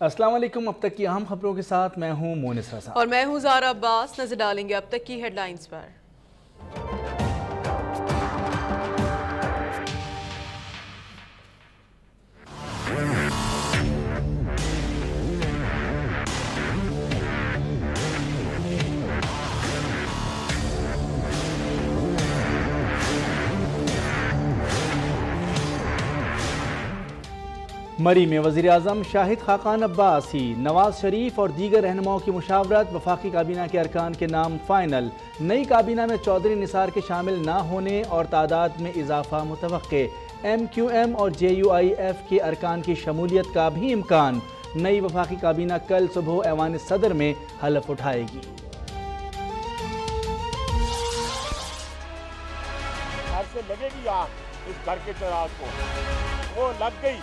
अस्सलाम वालेकुम। अब तक की अहम खबरों के साथ मैं हूं मोनिस रज़ा और मैं हूं ज़ारा अब्बास। नजर डालेंगे अब तक की हेडलाइंस पर। मरी में वज़ीर आज़म शाहिद खाकान अब्बासी, नवाज शरीफ और दीगर रहनुमाओं की मुशावरत, वफाकी काबीना के अरकान के नाम फाइनल। नई काबीना में चौधरी निसार के शामिल ना होने और तादाद में इजाफा मुतवक्के। MQM और JUIF के अरकान की शमूलियत का भी इम्कान। नई वफाकी काबीना कल सुबह ऐवान सदर में हलफ उठाएगी। घर से लगेगी आग इस घर के चिराग को, वो लग गई।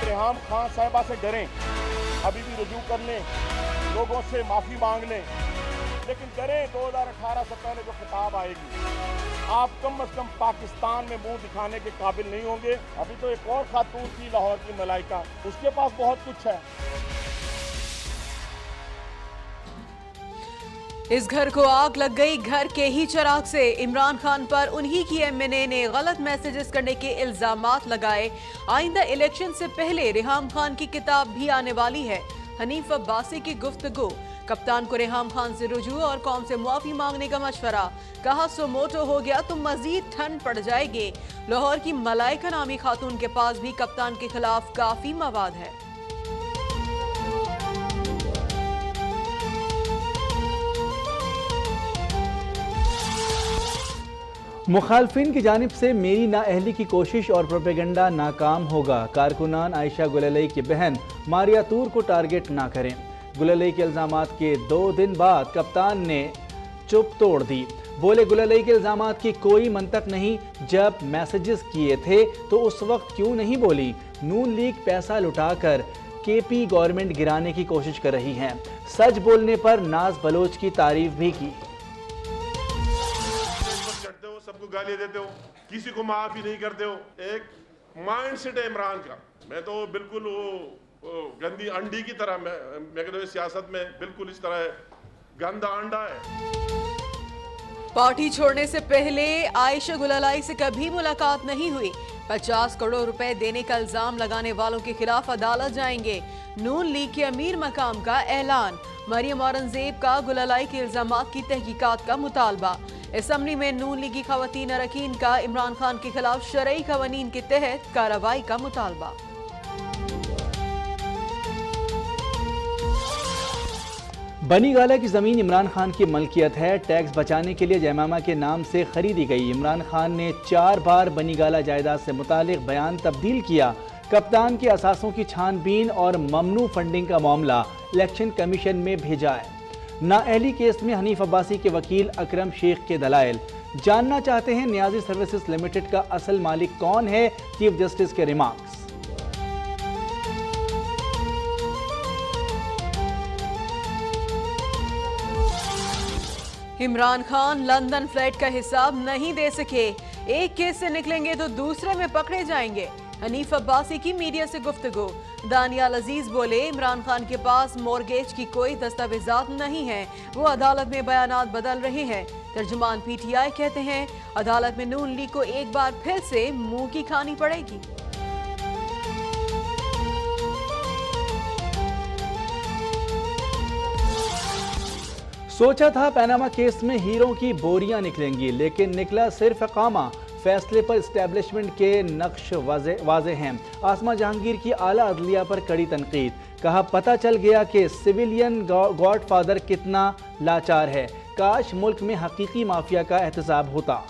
रेहाम खान साहिबा से डरें, अभी भी रुजू कर लें, लोगों से माफ़ी मांग लें, लेकिन डरें 2018 से पहले जो खिताब आएगी आप कम अज़ कम पाकिस्तान में मुंह दिखाने के काबिल नहीं होंगे। अभी तो एक और खातून थी लाहौर की मलाइका, उसके पास बहुत कुछ है। इस घर को आग लग गई घर के ही चिराग से। इमरान खान पर उन्हीं की MNA ने गलत मैसेजेस करने के इल्जामात लगाए। आइंदा इलेक्शन से पहले रेहाम खान की किताब भी आने वाली है। हनीफ अब्बासी की गुफ्तगू, कप्तान को रेहाम खान से रुजू और कौम से मुआफी मांगने का मशवरा। कहा सोमोटो हो गया तो मजीद ठंड पड़ जाएगी। लाहौर की मलाइका नामी खातून के पास भी कप्तान के खिलाफ काफी मवाद है। मुखालफिन की जानिब से मेरी नाअहली की कोशिश और प्रोपेगेंडा नाकाम होगा। कारकुनान आयशा गुललई की बहन मारिया तूर को टारगेट ना करें। गुललई के इल्जामात के 2 दिन बाद कप्तान ने चुप तोड़ दी। बोले गुललई के इल्जामात की कोई मंतक नहीं, जब मैसेजेस किए थे तो उस वक्त क्यों नहीं बोली। नून लीग पैसा लुटाकर KP गवर्नमेंट गिराने की कोशिश कर रही है। सच बोलने पर नाज बलोच की तारीफ भी की। सबको गालियां देते हो, किसी को माफ ही नहीं करते हो। एक माइंड सेट है इमरान का। मैं तो बिल्कुल वो गंदी अंडी की तरह, मैं कहता हूं सियासत में बिल्कुल इस तरह गंदा अंडा है। पार्टी छोड़ने से पहले आयशा गुललाई से कभी मुलाकात नहीं हुई। 50 करोड़ रुपए देने का इल्जाम लगाने वालों के खिलाफ अदालत जाएंगे। नून लीग के अमीर मकाम का ऐलान। मरियम औरंगजेब का गुललाई के इल्जामात की तहकीकात का मुतालबा। असम्बली में नून लीगी खवातीन अरकान का इमरान खान के खिलाफ शरई कवानीन के तहत कार्रवाई का मुतालबा। बनी गाला की जमीन इमरान खान की मलकियत है। टैक्स बचाने के लिए जयमामा के नाम से खरीदी गई। इमरान खान ने 4 बार बनी गाला जायदाद से मुतालिक बयान तब्दील किया। कप्तान के असासों की छानबीन और ममनू फंडिंग का मामला इलेक्शन कमीशन में भेजा है। नाअहली केस में हनीफ अब्बासी के वकील अकरम शेख के दलाइल। जानना चाहते हैं नियाजी सर्विसेज लिमिटेड का असल मालिक कौन है। चीफ जस्टिस के remarks. Imran Khan London flight का हिसाब नहीं दे सके। एक केस से निकलेंगे तो दूसरे में पकड़े जाएंगे। हनीफ अब्बासी की मीडिया से गुफ्तगू। दानियाल अजीज बोले इमरान खान के पास मॉर्गेज की कोई दस्तावेजात नहीं है, वो अदालत में बयानात बदल रहे हैं। तर्जुमान PTI कहते हैं अदालत में नून लीग को एक बार फिर से मुंह की खानी पड़ेगी। सोचा था पैनामा केस में हीरों की बोरियां निकलेंगी, लेकिन निकला सिर्फ कामा। फैसले पर इस्टेब्लिशमेंट के नक्श वाजे हैं। आसमा जहांगीर की आला अदलिया पर कड़ी तनकीद। कहा पता चल गया कि सिविलियन गॉडफादर कितना लाचार है। काश मुल्क में हकीकी माफिया का एहतसाब होता।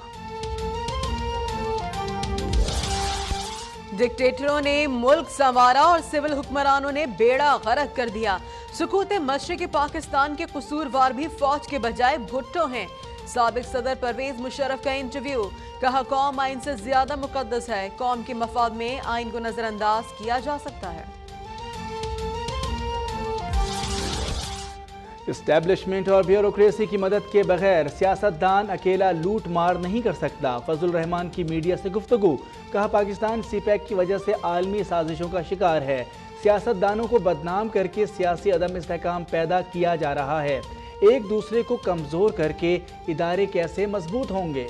डिक्टेटरों ने मुल्क संवारा और सिविल हुक्मरानों ने बेड़ा गर्क कर दिया। सुकूत मशरिक़ पाकिस्तान के कसूरवार भी फौज के बजाय भुट्टो हैं। साबिक सदर परवेज मुशर्रफ का इंटरव्यू। कहा कौम आइन से ज्यादा मुकद्दस है। कौम के मफाद में आइन को नजरअंदाज किया जा सकता है। इस्टेब्लिशमेंट और ब्यूरोक्रेसी की मदद के बगैर सियासतदान अकेला लूट मार नहीं कर सकता। फजल रहमान की मीडिया से गुफ्तगू। कहा पाकिस्तान CPEC की वजह से आलमी साजिशों का शिकार है। सियासतदानों को बदनाम करके सियासी अदम इस्तेहकाम पैदा किया जा रहा है। एक दूसरे को कमजोर करके इदारे कैसे मजबूत होंगे?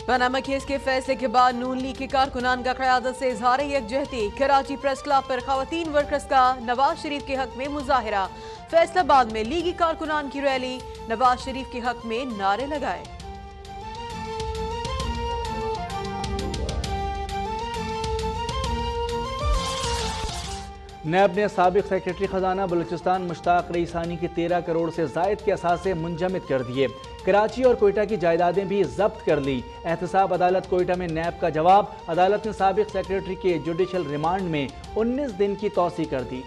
पनामा केस के फैसले के बाद नून लीग के कारकुनान का क़यादत से इजहार यकजहती। कराची प्रेस क्लब पर खवातीन वर्कर्स का नवाज शरीफ के हक में मुजाहिरा। फैसलाबाद में लीगी कारकुनान की रैली, नवाज शरीफ के हक में नारे लगाए। नैब ने साबिक सेक्रेटरी खजाना बलूचिस्तान मुश्ताक रईसानी के 13 करोड़ से जायद के असासे मुंजमद कर दिए। कराची और कोयटा की जायदादें भी जब्त कर ली। एहतसाब अदालत कोयटा में नैब का जवाब। अदालत ने साबिक सेक्रेटरी के जुडिशल रिमांड में 19 दिन की तौसी कर दी।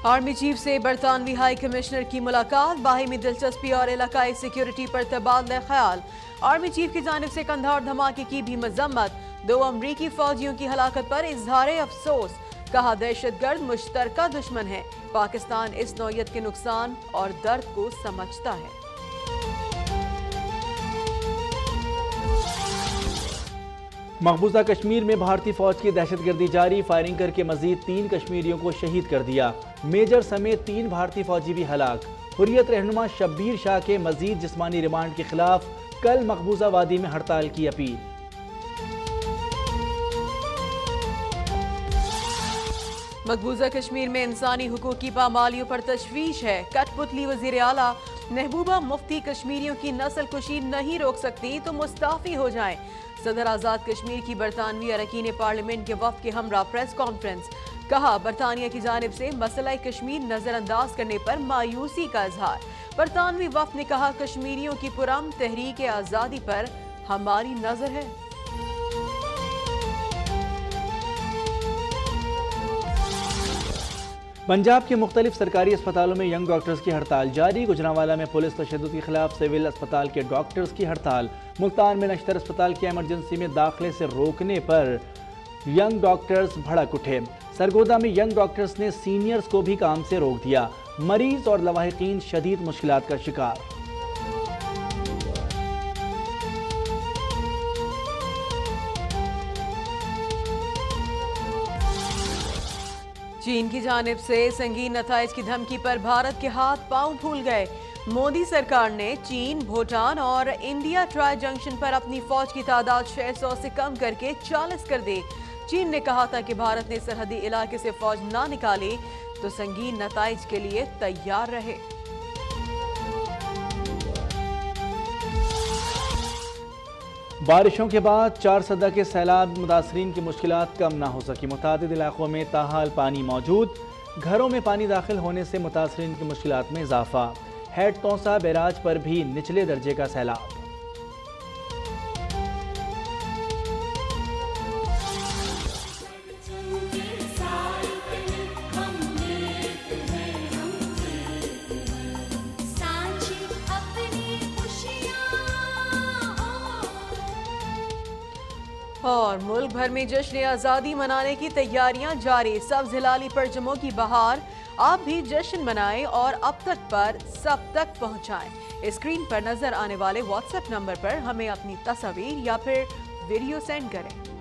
आर्मी चीफ से बरतानवी हाई कमिश्नर की मुलाकात। बाहिमी दिलचस्पी और इलाकाई सिक्योरिटी पर तबादला ख्याल। आर्मी चीफ की जानिब से कंधार धमाके की भी मजम्मत। 2 अमरीकी फौजियों की हलाकत पर इजहार अफसोस। कहा दहशतगर्द मुश्तरका दुश्मन है। पाकिस्तान इस नौयत के नुकसान और दर्द को समझता है। मकबूजा कश्मीर में भारतीय फौज की दहशतगर्दी जारी। फायरिंग करके मजीद 3 कश्मीरियों को शहीद कर दिया। मेजर समेत 3 भारतीय फौजी भी हलाक। हुर्रियत रहनुमा शब्बीर शाह के मजीद जिस्मानी रिमांड के खिलाफ कल मकबूजा वादी में हड़ताल की अपील। मकबूजा कश्मीर में इंसानी हुकूक की पामालियों पर तशवीश है। कठपुतली वजीर आला महबूबा मुफ्ती कश्मीरियों की नस्ल कुशी नहीं रोक सकती तो मुस्ताफी हो जाएं। सदर आजाद कश्मीर की बरतानवी अरकान पार्लियामेंट के वफ्द के हमरा प्रेस कॉन्फ्रेंस। कहा बरतानिया की जानिब से मसला कश्मीर नजरअंदाज करने पर मायूसी का इजहार। बरतानवी वफ्द ने कहा कश्मीरियों की पुरअमन तहरीक आज़ादी पर हमारी नजर है। पंजाब के मुख्तलिफ सरकारी अस्पतालों में यंग डॉक्टर्स की हड़ताल जारी। गुजरांवाला में पुलिस तशद्दुद के खिलाफ सिविल अस्पताल के डॉक्टर्स की हड़ताल। मुल्तान में नश्तर अस्पताल की एमरजेंसी में दाखिले से रोकने पर यंग डॉक्टर्स भड़क उठे। सरगोदा में यंग डॉक्टर्स ने सीनियर्स को भी काम से रोक दिया। मरीज और लवाहिकीन शदीद मुश्किलात का शिकार। चीन की जानिब से संगीन नताइज की धमकी पर भारत के हाथ पांव फूल गए। मोदी सरकार ने चीन, भूटान और इंडिया ट्राई जंक्शन पर अपनी फौज की तादाद 600 से कम करके 40 कर दी। चीन ने कहा था कि भारत ने सरहदी इलाके से फौज ना निकाली तो संगीन नताइज के लिए तैयार रहे। बारिशों के बाद 4 सदा के सैलाब मुतासरीन की मुश्किलात कम ना हो सकी। मुतादिद इलाकों में ताहाल पानी मौजूद। घरों में पानी दाखिल होने से मुतासरीन की मुश्किलात में इजाफा। हेड तौसा बैराज पर भी निचले दर्जे का सैलाब। और मुल्क भर में जश्न आज़ादी मनाने की तैयारियां जारी। सब्ज़ हिलाली पर जमों की बहार। आप भी जश्न मनाएं और अब तक पर सब तक पहुंचाएं। स्क्रीन पर नजर आने वाले व्हाट्सएप नंबर पर हमें अपनी तस्वीर या फिर वीडियो सेंड करें।